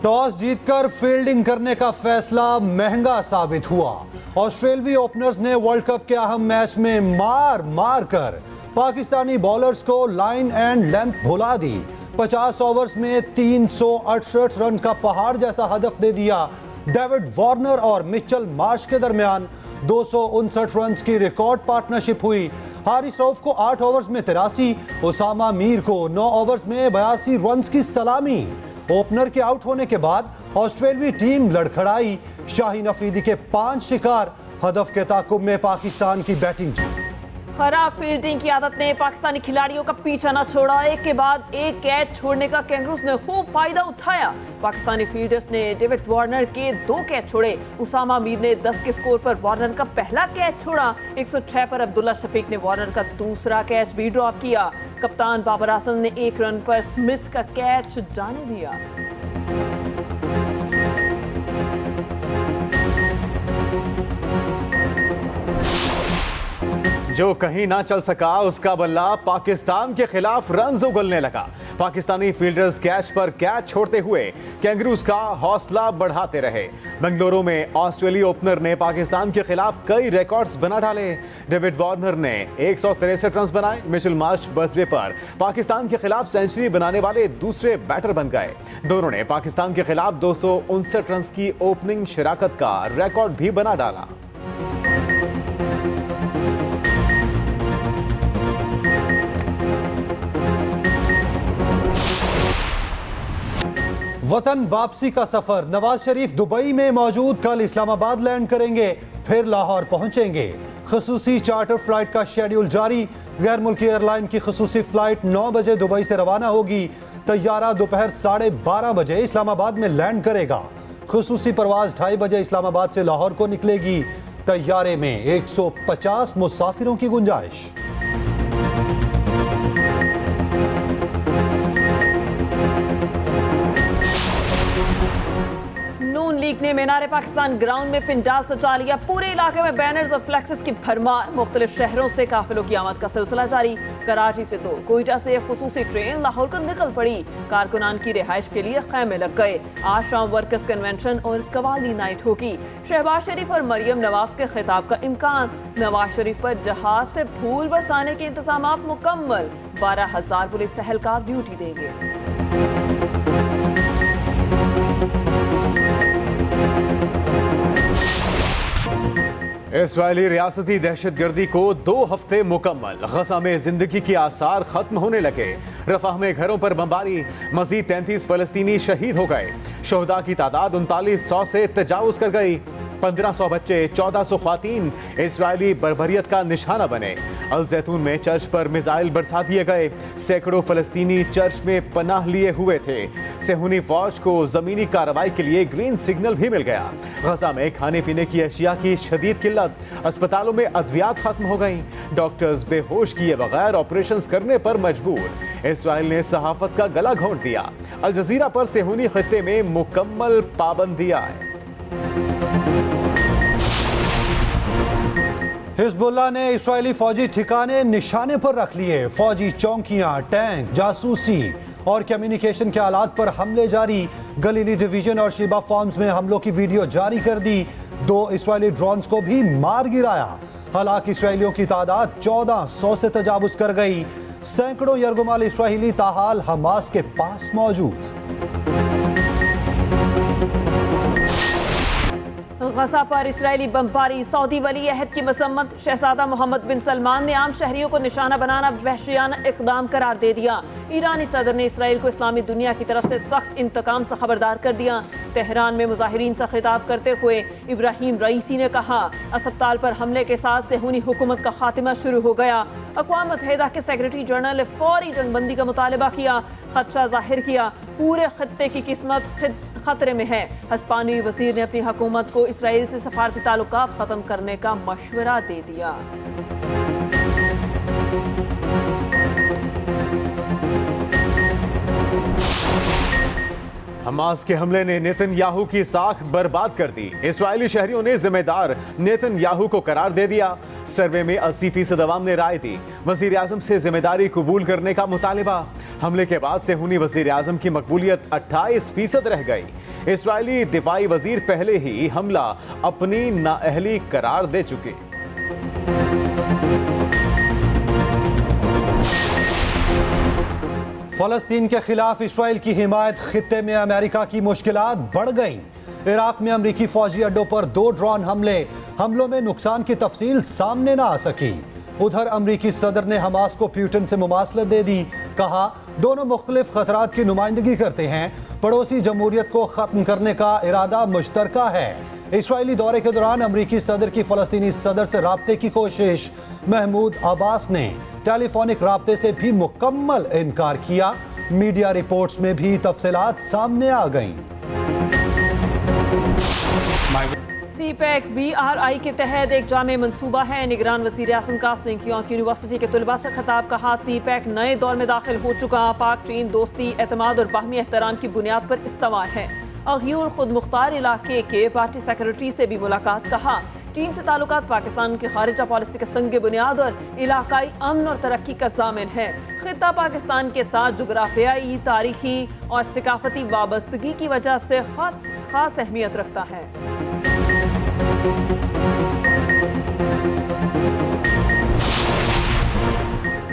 Toss जीतकर fielding करने का फैसला महंगा साबित हुआ। ऑस्ट्रेलियाई ओपनर्स ने वर्ल्ड कप के अहम मैच में मार कर पाकिस्तानी बॉलर्स को लाइन एंड लेंथ भुला दी। 50 ओवर्स में 368 रन का पहाड़ जैसा हदफ दे दिया। डेविड वार्नर और मिचेल मार्श के दरमियान 259 रन की रिकॉर्ड पार्टनरशिप हुई। हारिस रऊफ को 8 ओवर्स में 83, उसामा मीर को 9 ओवर्स में 82 रन की सलामी। ओपनर के आउट होने के बाद ऑस्ट्रेलियाई टीम लड़खड़ाई। शाहीन अफरीदी के 5 शिकार। हदफ के ताकुब में पाकिस्तान की बैटिंग। खराब फील्डिंग की आदत ने पाकिस्तानी खिलाड़ियों का पीछा न छोड़ा। एक के बाद एक कैच छोड़ने का कैंगरूज ने खूब फायदा उठाया। पाकिस्तानी फील्डर्स ने डेविड वार्नर के 2 कैच छोड़े। उसामा मीर ने 10 के स्कोर पर वार्नर का पहला कैच छोड़ा। 106 पर अब्दुल्ला शफीक ने वार्नर का दूसरा कैच भी ड्रॉप किया। कप्तान बाबर आजम ने 1 रन पर स्मिथ का कैच जाने दिया। जो कहीं ना चल सका उसका बल्ला पाकिस्तान के खिलाफ रन्स उगलने लगा। पाकिस्तानी फील्डर्स कैच पर कैच छोड़ते हुए कैंगरूज का हौसला बढ़ाते रहे। बेंगलुरु में ऑस्ट्रेलियाई ओपनर ने पाकिस्तान के खिलाफ कई रिकॉर्ड्स बना डाले। डेविड वार्नर ने 163 रन बनाए। मिचेल मार्श बर्थडे पर पाकिस्तान के खिलाफ सेंचुरी बनाने वाले दूसरे बैटर बन गए। दोनों ने पाकिस्तान के खिलाफ 259 रन की ओपनिंग शराकत का रिकॉर्ड भी बना डाला। वतन वापसी का सफर। नवाज शरीफ दुबई में मौजूद, कल इस्लामाबाद लैंड करेंगे, फिर लाहौर पहुंचेंगे। खसूसी चार्टर फ्लाइट का शेड्यूल जारी। गैर मुल्की एयरलाइन की खसूसी फ्लाइट 9 बजे दुबई से रवाना होगी। तैयारा दोपहर 12:30 बजे इस्लामाबाद में लैंड करेगा। खसूसी परवाज 2:30 बजे इस्लामाबाद से लाहौर को निकलेगी। तैयारे में 150 मुसाफिरों की गुंजाइश। नून लीग ने मीनार पाकिस्तान ग्राउंड में पिंडाल सजा लिया। पूरे इलाके में बैनर्स और फ्लैक्सेस की भरमार। मुख्तलिफ शहरों से काफिलों की आमद का सिलसिला जारी। कराची से 2, कोयटा से एक खुसूसी ट्रेन लाहौर को निकल पड़ी। कारकुनान की रिहाइश के लिए खैमे लग गए। आज शाम वर्कर्स कन्वेंशन और कवाली नाइट होगी। शहबाज शरीफ और मरियम नवाज के खिताब का इम्कान। नवाज शरीफ पर जहाज से फूल बरसाने के इंतजाम मुकम्मल। 12,000 पुलिस एहलकार ड्यूटी देंगे। इस्राएली रियासती दहशतगर्दी को 2 हफ्ते मुकम्मल। गजा में जिंदगी के आसार खत्म होने लगे। रफाह में घरों पर बमबारी। मजीद 33 फलस्तीनी शहीद हो गए। शोहदा की तादाद 3900 से तजावुज कर गई। 1500 बच्चे, 1400 ख्वातीन इस्राएली बर्बरियत का निशाना बने। अल जैतून में चर्च पर मिसाइल बरसा दिए गए। सैकड़ों फलस्तीनी चर्च में पनाह लिए हुए थे। सेहूनी फौज को जमीनी कार्रवाई के लिए ग्रीन सिग्नल भी मिल गया। गजा में खाने पीने की अशिया की शदीद किल्लत। अस्पतालों में अद्वियात खत्म हो गई। डॉक्टर्स बेहोश किए बगैर ऑपरेशन करने पर मजबूर। इसराइल ने सहाफत का गला घोंट दिया। अल जजीरा पर सेहूनी खित्ते में मुकम्मल पाबंदियां है। हिजबुल्लाह ने इस्राएली फौजी ठिकाने निशाने पर रख लिए। फौजी चौकियां, टैंक, जासूसी और कम्युनिकेशन के आलात पर हमले जारी। गलीली डिवीजन और शिबा फार्म्स में हमलों की वीडियो जारी कर दी। 2 इस्राएली ड्रोन्स को भी मार गिराया। हालांकि इस्राएलियों की तादाद 1400 से तजावुज कर गई। सैकड़ों यरगुमाल इस्राएली ताहाल हमास के पास मौजूद। गजा पर इसराइली बमबारी। सऊदी वली अहद की मसम्मत। शहजादा मोहम्मद बिन सलमान ने आम शहरियों को निशाना बनाना वहशियाना इक़दाम करार दे दिया। ईरानी सदर ने इसराइल को इस्लामी दुनिया की तरफ से सख्त इंतकाम से खबरदार कर दिया। तेहरान में मुजाहिरीन से खिताब करते हुए इब्राहिम रईसी ने कहा, अस्पताल पर हमले के साथ सेहूनी हुकूमत का खात्मा शुरू हो गया। अक़वाम मुत्तहिदा के सेक्रेटरी जनरल ने फौरी जंगबंदी का मुतालबा किया। खदशा जाहिर किया पूरे खत्ते की किस्मत खतरे में है। हिस्पानी वजीर ने अपनी हुकूमत को इसराइल से सफारती ताल्लुकात खत्म करने का मशवरा दे दिया। हमास के हमले ने नेतन्याहू की साख बर्बाद कर दी। इस्राएली शहरियों ने जिम्मेदार नेतन्याहू को करार दे दिया। सर्वे में 80% अवाम ने राय दी। वजीर आजम से जिम्मेदारी कबूल करने का मुतालिबा। हमले के बाद से हुनी वजीर आजम की मकबूलियत 28% रह गई। इस्राएली दिफाई वजीर पहले ही हमला अपनी नाअहली करार दे चुके। फलस्तीन के खिलाफ इसराइल की हिमायत, खित्ते में अमेरिका की मुश्किलात बढ़ गईं। इराक में अमरीकी फौजी अड्डों पर 2 ड्रोन हमलों में नुकसान की तफसील सामने ना आ सकी। उधर अमरीकी सदर ने हमास को प्यूटन से मुमासलत दे दी। कहा, दोनों मुख्तलिफ खतरात की नुमाइंदगी करते हैं। पड़ोसी जमहूरियत को खत्म करने का इरादा मुश्तरका है। इसराइली दौरे के दौरान अमरीकी सदर की फलस्तीनी सदर से राब्ते की कोशिश। महमूद अब्बास ने टेलीफोनिक राब्ते से भी मुकम्मल इनकार किया। मीडिया रिपोर्ट्स में भी तफसीलात सामने आ गईं। CPEC BRI के तहत एक जामे मंसूबा है। निगरान वज़ीर आज़म का सिंकियोंग यूनिवर्सिटी के तलबा से खिताब। कहा, CPEC नए दौर में दाखिल हो चुका। पाक चीन दोस्ती, एतमाद और बाहमी एहतराम की बुनियाद पर इस्तवार है। अग़यूर खुद मुख्तार इलाके के पार्टी सेक्रेटरी से भी मुलाकात। कहा, चीन से ताल्लुकात पाकिस्तान की खारिजा पॉलिसी के संग बुनियाद और इलाकाई अमन और तरक्की का ज़ामिन है। खित्ता पाकिस्तान के साथ जुग्राफियाई, तारीखी और सकाफती वाबस्तगी की वजह से खास अहमियत रखता है।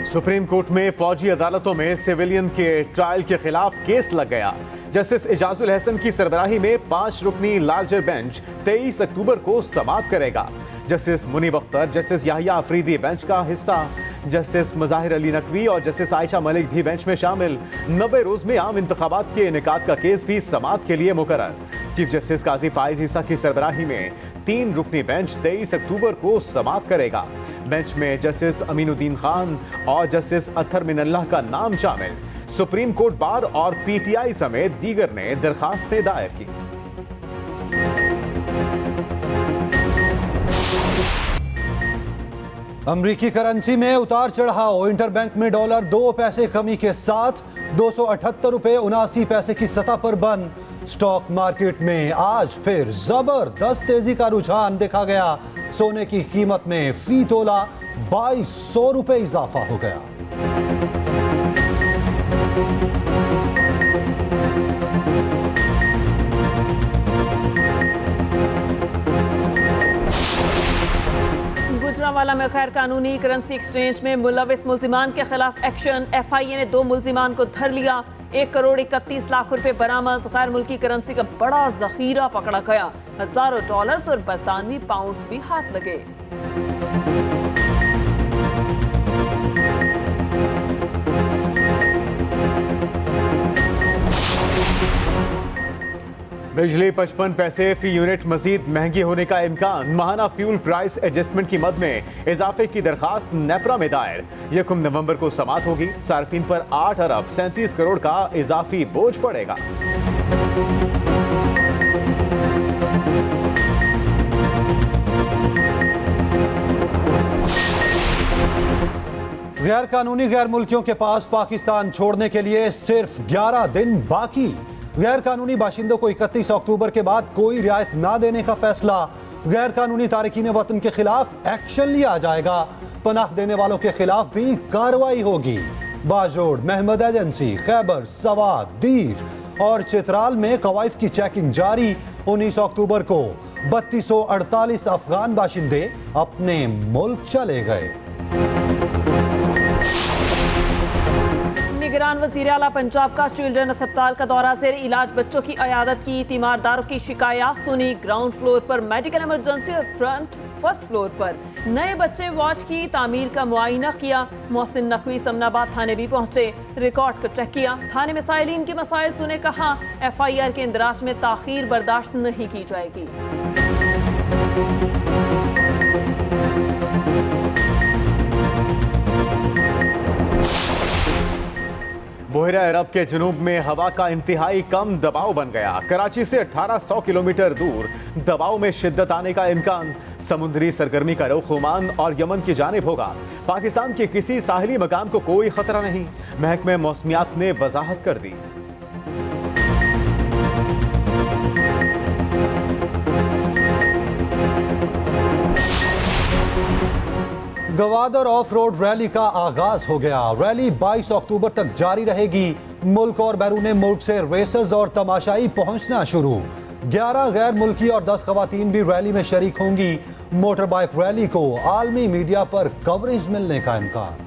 सुप्रीम कोर्ट में फौजी अदालतों में सिविलियन के ट्रायल के खिलाफ केस लग गया। जस्टिस इजाजुल हसन की सरबराही में 5 रुकनी लार्जर बेंच 23 अक्टूबर को समाअत करेगा। Justice Munib Akhtar, justice Yahya Afridi bench का हिस्सा। जस्टिस मज़ाहिर अली नकवी और जस्टिस आयशा मलिक भी बेंच में शामिल। 90 रोज में आम इंतखाबात के इनेकाद का केस भी समाअत के लिए मुकर्रर। चीफ जस्टिस काजी फाइज ईसा की सरबराही में 3 रुकनी बेंच 23 अक्टूबर को समाअत करेगा। बेंच में जस्टिस अमीनुद्दीन खान और जस्टिस अत्तर मिनल्लाह का नाम शामिल। सुप्रीम कोर्ट बार और PTI समेत दीगर ने दरखास्तें दायर की। अमरीकी करेंसी में उतार चढ़ाव। इंटरबैंक में डॉलर 2 पैसे कमी के साथ 278 रुपए 79 पैसे की सतह पर बंद। स्टॉक मार्केट में आज फिर जबरदस्त तेजी का रुझान देखा गया। सोने की कीमत में फी तोला 2200 रुपए इजाफा हो गया। गुजरांवाला में गैर कानूनी करेंसी एक्सचेंज में मुलविस मुल्जिमान के खिलाफ एक्शन। FIA ने 2 मुल्जिमान को धर लिया। 1 करोड़ 31 लाख रुपए बरामद। गैर मुल्की करेंसी का बड़ा जखीरा पकड़ा गया। हजारों डॉलर्स और बरतानवी पाउंड्स भी हाथ लगे। बिजली 55 पैसे फी यूनिट मजीद महंगी होने का इम्कान। माहाना फ्यूल प्राइस एडजस्टमेंट की मद में इजाफे की दरखास्त नेपरा में दायर। 1 नवंबर को समाअत होगी। सार्फिन पर 8 अरब 37 करोड़ का इजाफी बोझ पड़ेगा। गैर कानूनी गैर मुल्कियों के पास पाकिस्तान छोड़ने के लिए सिर्फ 11 दिन बाकी। गैर कानूनी बाशिंदों को 31 अक्टूबर के बाद कोई रियायत ना देने का फैसला। गैर कानूनी तारिकीन वतन के खिलाफ एक्शन लिया जाएगा। पनाह देने वालों के खिलाफ भी कार्रवाई होगी। बाजोड़, महमद एजेंसी, खैबर, सवात, दीर और चित्राल में कवाइफ की चेकिंग जारी। 19 अक्टूबर को 3248 अफगान बाशिंदे अपने मुल्क चले गए। निगरान वज़ीर आला पंजाब का चिल्ड्रन अस्पताल का दौरा ज़ेर इलाज बच्चों की अयादत की। तीमारदारों की शिकायत सुनी। ग्राउंड फ्लोर पर मेडिकल इमरजेंसी और फर्स्ट फ्लोर पर नए बच्चे वार्ड की तामीर का मुआयना किया। मोहसिन नकवी समनाबाद थाने भी पहुंचे। रिकॉर्ड को चेक किया। थाने में साइलिन के मसाइल सुने। कहा, FIR के इंदराज में ताखीर बर्दाश्त नहीं की जाएगी। बोहरा अरब के जुनूब में हवा का इंतहाई कम दबाव बन गया। कराची से 1800 किलोमीटर दूर दबाव में शिद्दत आने का इम्कान। समुद्री सरगर्मी का रुख ओमान और यमन की जानिब होगा। पाकिस्तान के किसी साहिली मकाम को कोई खतरा नहीं। महकमे मौसमियात ने वजाहत कर दी। गवादर ऑफ रोड रैली का आगाज हो गया। रैली 22 अक्टूबर तक जारी रहेगी। मुल्क और बैरून मुल्क से रेसर्स और तमाशाई पहुंचना शुरू। 11 गैर मुल्की और 10 खवातीन भी रैली में शरीक होंगी। मोटर बाइक रैली को आलमी मीडिया पर कवरेज मिलने का इम्कान।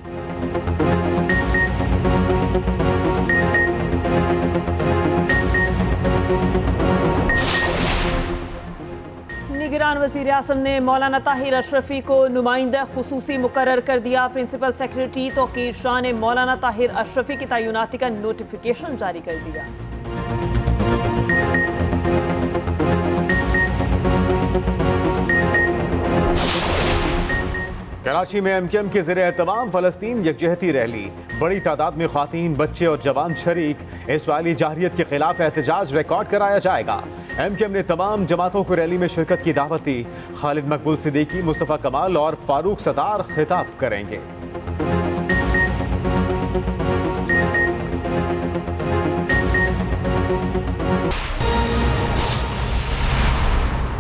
निगरान वज़ीर आज़म ने मौलाना ताहिर अशरफी को नुमाइंदा खुसूसी मुकर्रर कर दिया। प्रिंसिपल सेक्रेटरी तौकीर शाह ने मौलाना ताहिर अशरफी की तैनाती का नोटिफिकेशन जारी कर दिया। कराची में एमकेएम के ज़रिए तमाम फ़लस्तीन यकजहती रैली। बड़ी तादाद में ख़वातीन, बच्चे और जवान शरीक। इसराइली जाहिरियत के खिलाफ एहतजाज रिकॉर्ड कराया जाएगा। एमकेएम ने तमाम जमातों को रैली में शिरकत की दावत दी। खालिद मकबूल सिद्दीकी, मुस्तफ़ा कमाल और फारूक सत्तार खिताब करेंगे।